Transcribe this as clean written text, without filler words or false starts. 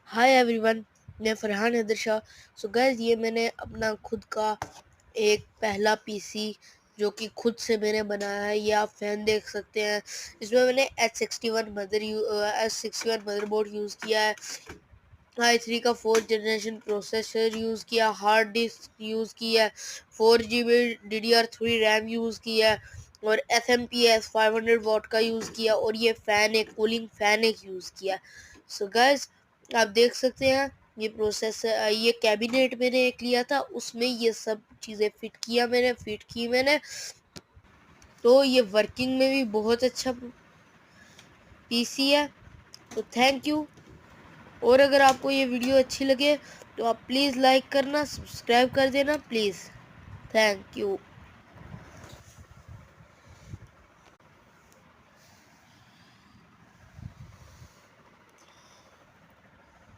Hi everyone, मैं Farhan Haider Shah. So guys, ये मैंने अपना खुद का एक पहला पीसी जो कि खुद से मैंने बनाया है, ये आप फैन देख सकते हैं। इसमें मैंने H61 मदरबोर्ड यूज़ किया है, i3 का 4th जनरेशन प्रोसेसर यूज़ किया, हार्ड डिस्क यूज़ किया है, 4GB DDR3 रैम यूज़ किया है और SMPS 500 वाट का यूज़ किया और ये फ़ैन एक कूलिंग फ़ैन एक यूज़ किया। सो गाइस, आप देख सकते हैं ये प्रोसेसर, ये कैबिनेट मैंने एक लिया था, उसमें ये सब चीज़ें फिट की मैंने। तो ये वर्किंग में भी बहुत अच्छा पीसी है। तो थैंक यू। और अगर आपको ये वीडियो अच्छी लगे तो आप प्लीज़ लाइक करना, सब्सक्राइब कर देना प्लीज़। Thank you.